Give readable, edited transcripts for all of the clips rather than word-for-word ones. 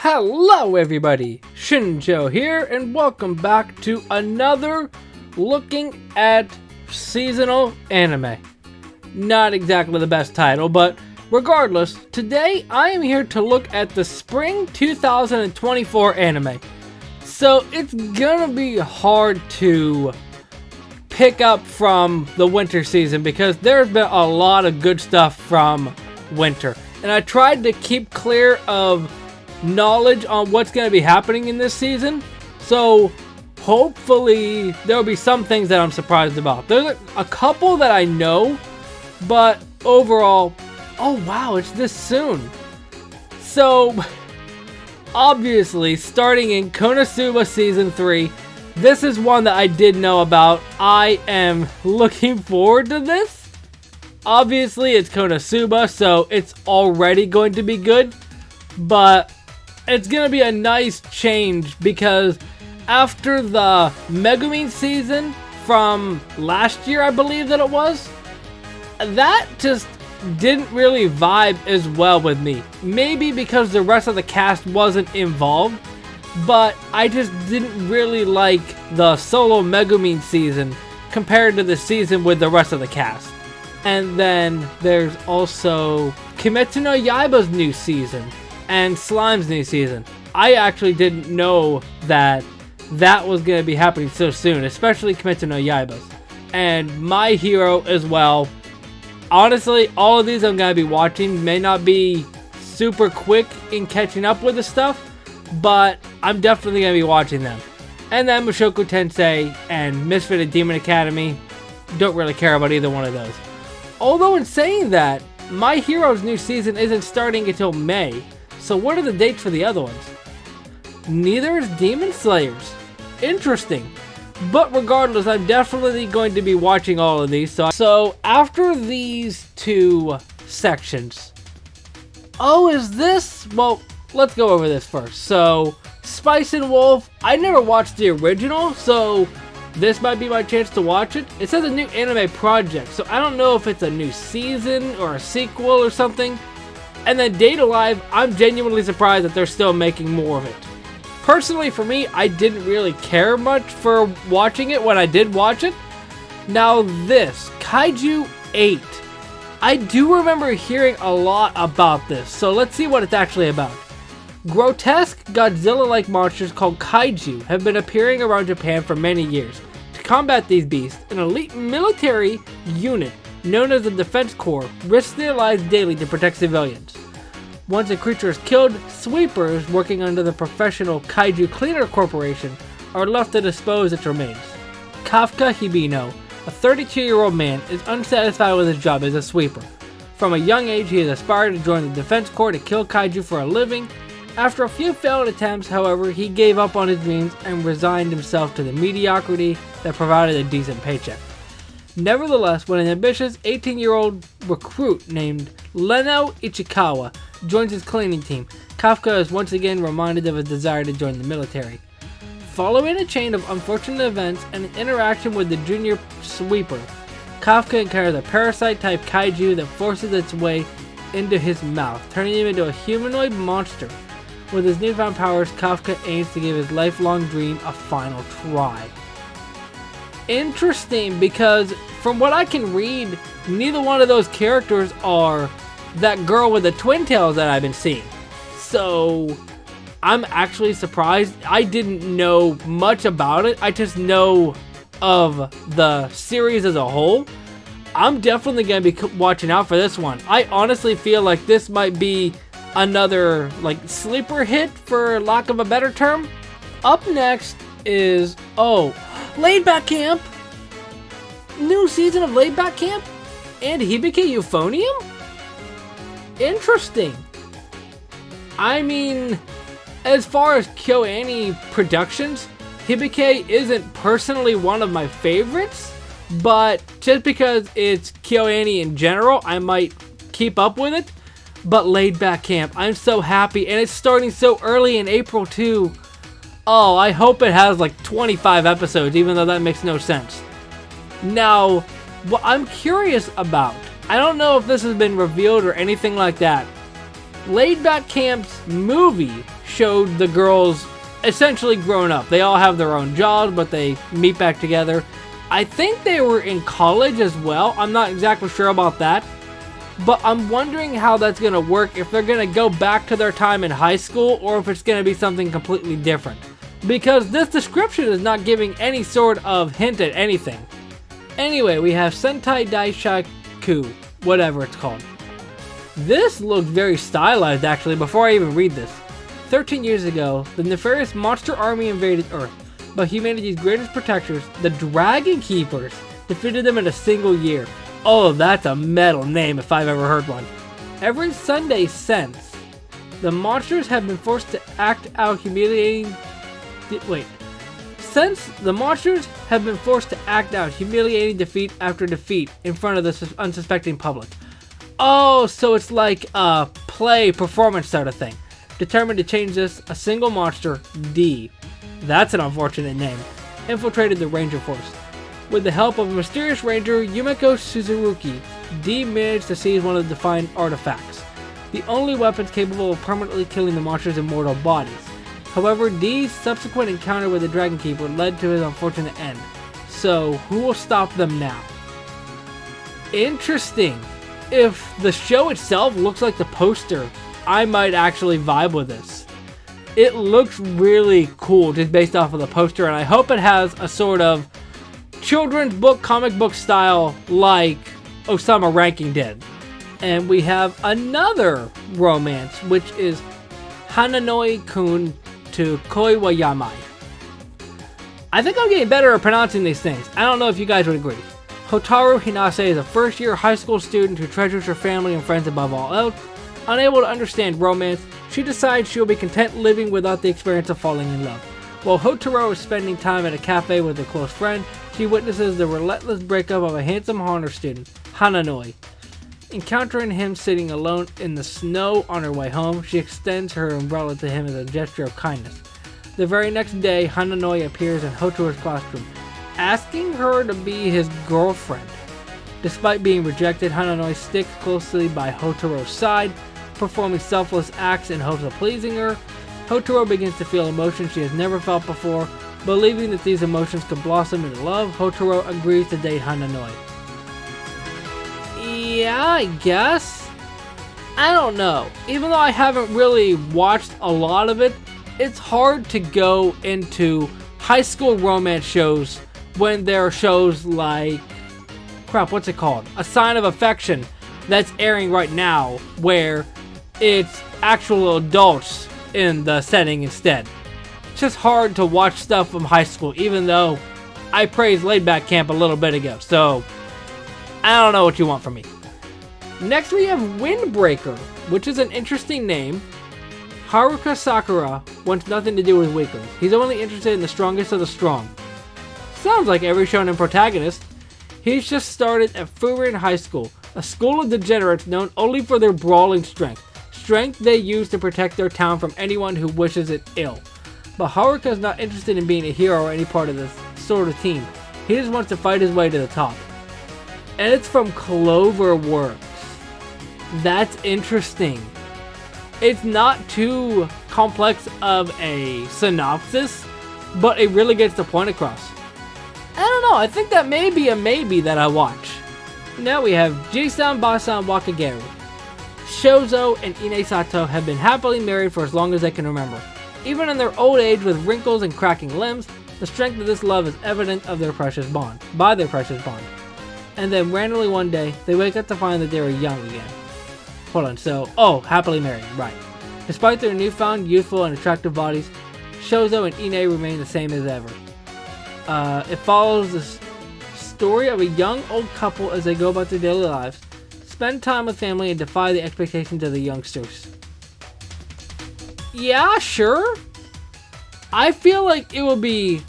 Hello everybody, Shinjo here, and welcome back to another looking at seasonal anime. Not exactly the best title, but regardless, today I am here to look at the spring 2024 anime. So it's gonna be hard to pick up from the winter season because there's been a lot of good stuff from winter. And I tried to keep clear of knowledge on what's going to be happening in this season, so hopefully there'll be some things that I'm surprised about. There's a couple that I know, but overall, oh wow, it's this soon. So obviously, starting in Konosuba Season 3, this is one that I did know about. I am looking forward to this. Obviously, it's Konosuba, so it's already going to be good, but it's going to be a nice change because after the Megumin season from last year, I believe that it was, that just didn't really vibe as well with me. Maybe because the rest of the cast wasn't involved, but I just didn't really like the solo Megumin season compared to the season with the rest of the cast. And then there's also Kimetsu no Yaiba's new season and Slime's new season. I actually didn't know that that was going to be happening so soon, especially Kimetsu no Yaiba's. And My Hero as well. Honestly, all of these I'm going to be watching. May not be super quick in catching up with the stuff, but I'm definitely going to be watching them. And then Mushoku Tensei and Misfit and Demon Academy. Don't really care about either one of those. Although in saying that, My Hero's new season isn't starting until May. So what are the dates for the other ones? Neither is Demon Slayers. Interesting. But regardless, I'm definitely going to be watching all of these. So after these two sections... Oh, is this? Well, let's go over this first. So, Spice and Wolf, I never watched the original, so this might be my chance to watch it. It says a new anime project, so I don't know if it's a new season or a sequel or something. And then Date A Live, I'm genuinely surprised that they're still making more of it. Personally, for me, I didn't really care much for watching it when I did watch it. Now this, Kaiju 8. I do remember hearing a lot about this, so let's see what it's actually about. Grotesque, Godzilla-like monsters called Kaiju have been appearing around Japan for many years. To combat these beasts, an elite military unit known as the Defense Corps risks their lives daily to protect civilians. Once a creature is killed, sweepers working under the professional Kaiju Cleaner Corporation are left to dispose its remains. Kafka Hibino, a 32-year-old man, is unsatisfied with his job as a sweeper. From a young age, he has aspired to join the Defense Corps to kill Kaiju for a living. After a few failed attempts, however, he gave up on his dreams and resigned himself to the mediocrity that provided a decent paycheck. Nevertheless, when an ambitious 18-year-old recruit named Leno Ichikawa joins his cleaning team, Kafka is once again reminded of his desire to join the military. Following a chain of unfortunate events and an interaction with the junior sweeper, Kafka encounters a parasite-type kaiju that forces its way into his mouth, turning him into a humanoid monster. With his newfound powers, Kafka aims to give his lifelong dream a final try. Interesting, because from what I can read, neither one of those characters are that girl with the twin tails that I've been seeing. So I'm actually surprised. I didn't know much about it. I just know of the series as a whole. I'm definitely going to be watching out for this one. I honestly feel like this might be another like sleeper hit, for lack of a better term. Up next is, Laid Back Camp. New season of Laid Back Camp and Hibike Euphonium? Interesting. I mean, as far as KyoAni productions, Hibike isn't personally one of my favorites, but just because it's KyoAni in general, I might keep up with it. But Laid Back Camp, I'm so happy, and it's starting so early in April too. Oh, I hope it has like 25 episodes, even though that makes no sense. Now, what I'm curious about, I don't know if this has been revealed or anything like that. Laid Back Camp's movie showed the girls essentially grown up. They all have their own jobs, but they meet back together. I think they were in college as well. I'm not exactly sure about that. But I'm wondering how that's going to work, if they're going to go back to their time in high school or if it's going to be something completely different. Because this description is not giving any sort of hint at anything. Anyway, we have Sentai Daishaku, whatever it's called. This looked very stylized actually before I even read this. 13 years ago, the nefarious monster army invaded Earth, but humanity's greatest protectors, the Dragon Keepers, defeated them in a single year. Oh, that's a metal name if I've ever heard one. Every Sunday since, the monsters have been forced to act out humiliating... Since the monsters have been forced to act out humiliating defeat after defeat in front of the unsuspecting public. Oh, so it's like a play performance sort of thing. Determined to change this, a single monster, D, that's an unfortunate name, infiltrated the Ranger Force. With the help of a mysterious ranger, Yumeko Suzuki, D managed to seize one of the Defiant artifacts, the only weapons capable of permanently killing the monster's immortal bodies. However, D's subsequent encounter with the Dragon Keeper led to his unfortunate end. So, who will stop them now? Interesting. If the show itself looks like the poster, I might actually vibe with this. It looks really cool just based off of the poster, and I hope it has a sort of children's book, comic book style like Osama Ranking did. And we have another romance, which is Hananoi-kun to Koi wa Yamai. I think I'm getting better at pronouncing these things. I don't know if you guys would agree. Hotaru Hinase is a first-year high school student who treasures her family and friends above all else. Unable to understand romance, she decides she will be content living without the experience of falling in love. While Hotaru is spending time at a cafe with a close friend, she witnesses the relentless breakup of a handsome honor student, Hananoi. Encountering him sitting alone in the snow on her way home, she extends her umbrella to him as a gesture of kindness. The very next day, Hananoi appears in Hotaru's classroom, asking her to be his girlfriend. Despite being rejected, Hananoi sticks closely by Hotaru's side, performing selfless acts in hopes of pleasing her. Hotaru begins to feel emotions she has never felt before. Believing that these emotions could blossom into love, Hotaru agrees to date Hananoi. Yeah, I guess? I don't know. Even though I haven't really watched a lot of it, it's hard to go into high school romance shows when there are shows like... crap, what's it called? A Sign of Affection that's airing right now, where it's actual adults in the setting instead. It's just hard to watch stuff from high school, even though I praised Laid Back Camp a little bit ago, so I don't know what you want from me. Next we have Windbreaker, which is an interesting name. Haruka Sakura wants nothing to do with weaklings. He's only interested in the strongest of the strong. Sounds like every shonen protagonist. He's just started at Furin High School, a school of degenerates known only for their brawling strength. Strength they use to protect their town from anyone who wishes it ill. But Haruka is not interested in being a hero or any part of this sort of team. He just wants to fight his way to the top. And it's from Cloverworks. That's interesting. It's not too complex of a synopsis, but it really gets the point across. I don't know, I think that may be a maybe that I watch. Now we have Jisan Basan Wakageru. Shozo and Ine Sato have been happily married for as long as they can remember. Even in their old age with wrinkles and cracking limbs, the strength of this love is evident by their precious bond. And then randomly one day, they wake up to find that they are young again. Hold on, happily married, right. Despite their newfound youthful and attractive bodies, Shozo and Ine remain the same as ever. It follows the story of a young old couple as they go about their daily lives, spend time with family, and defy the expectations of the youngsters. Yeah, sure. I feel like it would be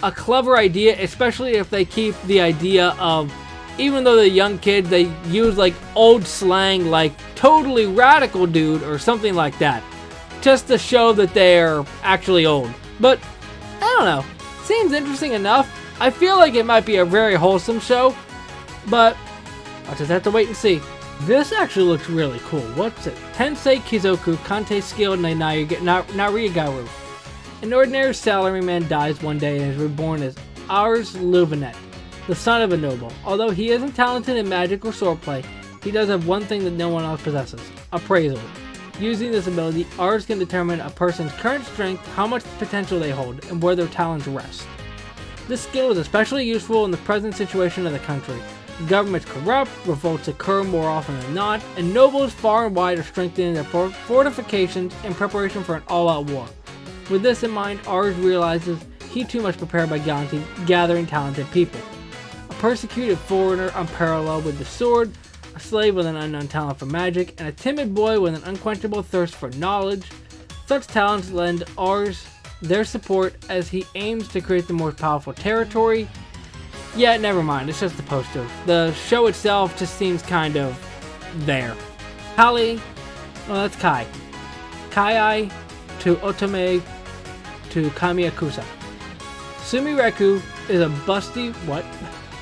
a clever idea, especially if they keep the idea of, even though they're young kids, they use like old slang like totally radical dude or something like that, just to show that they're actually old. But I don't know, seems interesting enough. I feel like it might be a very wholesome show, but I'll just have to wait and see. This actually looks really cool. What's it? Tensei Kizoku Kante Skill Narigaru. An ordinary salaryman dies one day and is reborn as Ars Luvinet, the son of a noble. Although he isn't talented in magic or swordplay, he does have one thing that no one else possesses: appraisal. Using this ability, Ars can determine a person's current strength, how much potential they hold, and where their talents rest. This skill is especially useful in the present situation of the country. Governments corrupt, revolts occur more often than not, and nobles far and wide are strengthening their fortifications in preparation for an all-out war. With this in mind, Ars realizes he too must prepare by gathering talented people. A persecuted foreigner unparalleled with the sword, a slave with an unknown talent for magic, and a timid boy with an unquenchable thirst for knowledge. Such talents lend Ars their support as he aims to create the more powerful territory. Yeah, never mind, it's just a poster. The show itself just seems kind of there. Kali, well, that's Kai. Kai to Otome to Kamiyakusa. Sumireku is a busty,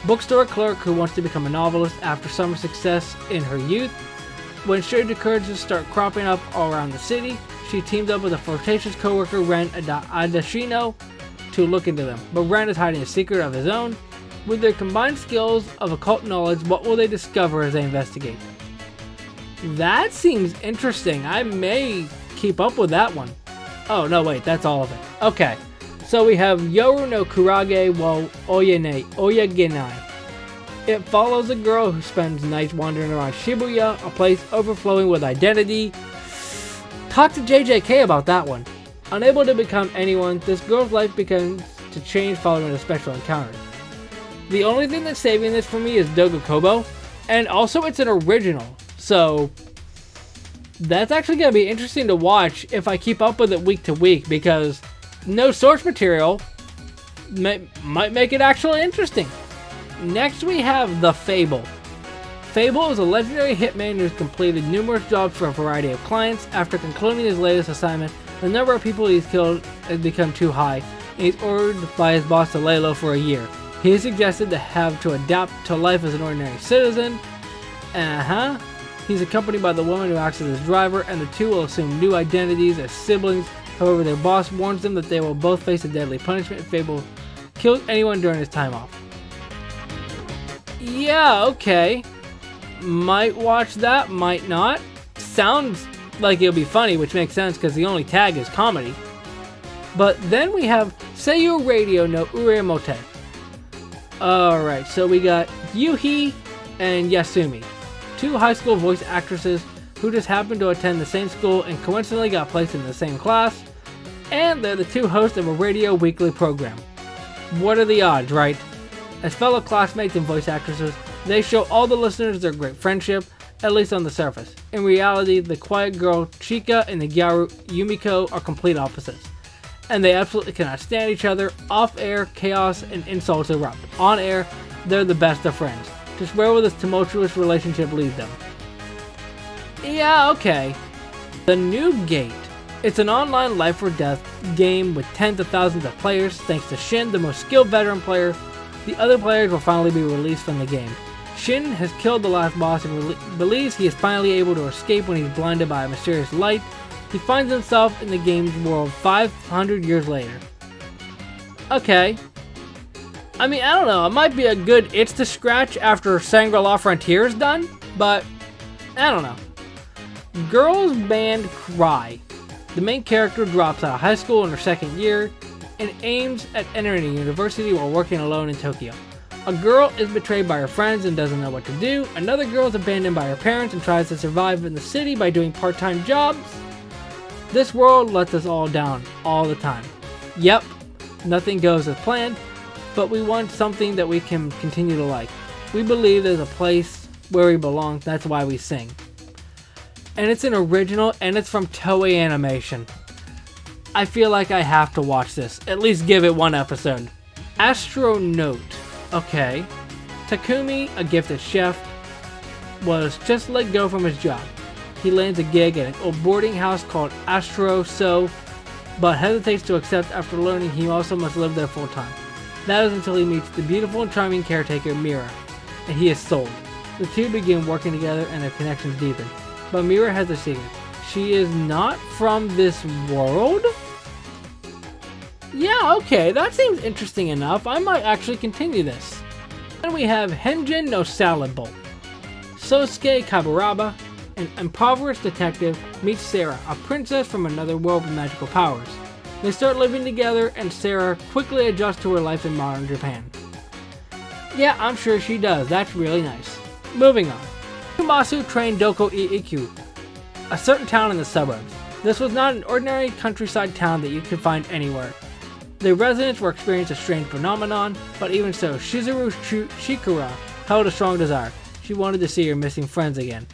bookstore clerk who wants to become a novelist after some success in her youth. When strange occurrences start cropping up all around the city, she teams up with a flirtatious co-worker Ren Adashino to look into them. But Ren is hiding a secret of his own. With their combined skills of occult knowledge, what will they discover as they investigate? That seems interesting. I may keep up with that one. Oh, no, wait, that's all of it. Okay, so we have Yoru no Kurage wo Oyagenai. It follows a girl who spends nights wandering around Shibuya, a place overflowing with identity. Talk to JJK about that one. Unable to become anyone, this girl's life begins to change following a special encounter. The only thing that's saving this for me is Doga Kobo, and also it's an original, so that's actually going to be interesting to watch if I keep up with it week to week, because no source material might make it actually interesting. Next we have The Fable. Fable is a legendary hitman who's completed numerous jobs for a variety of clients. After concluding his latest assignment, the number of people he's killed has become too high, and he's ordered by his boss to lay low for a year. He is suggested to have to adapt to life as an ordinary citizen. He's accompanied by the woman who acts as his driver, and the two will assume new identities as siblings. However, their boss warns them that they will both face a deadly punishment if Fable kills anyone during his time off. Yeah, okay. Might watch that, might not. Sounds like it'll be funny, which makes sense because the only tag is comedy. But then we have Seiyu Radio no Uremote. Alright, so we got Yuhi and Yasumi, two high school voice actresses who just happened to attend the same school and coincidentally got placed in the same class, and they're the two hosts of a radio weekly program. What are the odds, right? As fellow classmates and voice actresses, they show all the listeners their great friendship, at least on the surface. In reality, the quiet girl Chika and the Gyaru Yumiko are complete opposites, and they absolutely cannot stand each other. Off-air, chaos and insults erupt. On-air, they're the best of friends. Just where will this tumultuous relationship lead them? Yeah, okay. The New Gate. It's an online life or death game with tens of thousands of players. Thanks to Shin, the most skilled veteran player, the other players will finally be released from the game. Shin has killed the last boss and believes he is finally able to escape when he's blinded by a mysterious light. He finds himself in the game's world 500 years later. Okay. I mean, I don't know, it might be a good itch to scratch after Shangri-La Frontier is done, but I don't know. Girls band Cry. The main character drops out of high school in her second year and aims at entering a university while working alone in Tokyo. A girl is betrayed by her friends and doesn't know what to do. Another girl is abandoned by her parents and tries to survive in the city by doing part-time jobs. This world lets us all down all the time. Yep, nothing goes as planned, but we want something that we can continue to like. We believe there's a place where we belong, that's why we sing. And it's an original, and it's from Toei Animation. I feel like I have to watch this, at least give it one episode. Astronaut. Okay. Takumi, a gifted chef, was just let go from his job. He lands a gig at an old boarding house called Astro So, but hesitates to accept after learning he also must live there full time. That is until he meets the beautiful and charming caretaker Mira, and he is sold. The two begin working together and their connections deepen. But Mira has a secret. She is not from this world? Yeah, okay, that seems interesting enough. I might actually continue this. Then we have Henjin no Salad Bowl. Sosuke Kaburaba, an impoverished detective, meets Sarah, a princess from another world with magical powers. They start living together and Sarah quickly adjusts to her life in modern Japan. Yeah, I'm sure she does. That's really nice. Moving on. Kumasu trained Doko Ikyu, a certain town in the suburbs. This was not an ordinary countryside town that you could find anywhere. The residents were experiencing a strange phenomenon, but even so, Shizuru Shikura held a strong desire. She wanted to see her missing friends again.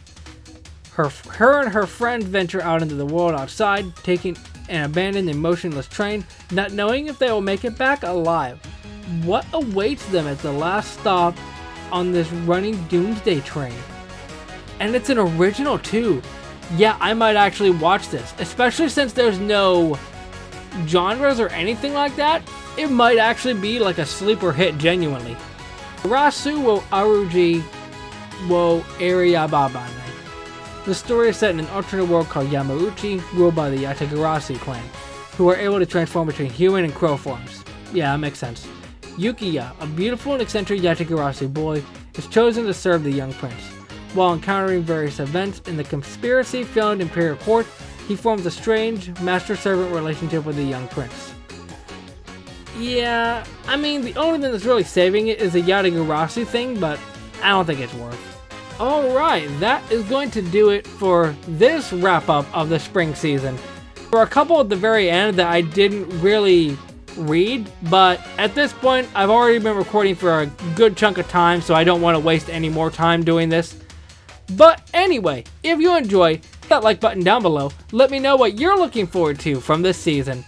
Her and her friends venture out into the world outside, taking an abandoned and motionless train, not knowing if they will make it back alive. What awaits them at the last stop on this running doomsday train? And it's an original too. Yeah, I might actually watch this, especially since there's no genres or anything like that. It might actually be like a sleeper hit genuinely. Rasu wo Aruji wo Ariababane. The story is set in an alternate world called Yamauchi, ruled by the Yatagarasi clan, who are able to transform between human and crow forms. Yeah, that makes sense. Yukiya, a beautiful and eccentric Yatagarasi boy, is chosen to serve the young prince. While encountering various events in the conspiracy-filled Imperial Court, he forms a strange master-servant relationship with the young prince. Yeah, I mean, the only thing that's really saving it is the Yatagarasi thing, but I don't think it's worth. Alright, that is going to do it for this wrap-up of the spring season. There were a couple at the very end that I didn't really read, but at this point, I've already been recording for a good chunk of time, so I don't want to waste any more time doing this. But anyway, if you enjoy, hit that like button down below. Let me know what you're looking forward to from this season.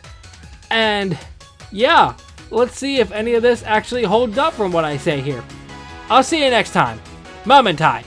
And yeah, let's see if any of this actually holds up from what I say here. I'll see you next time. Momentai.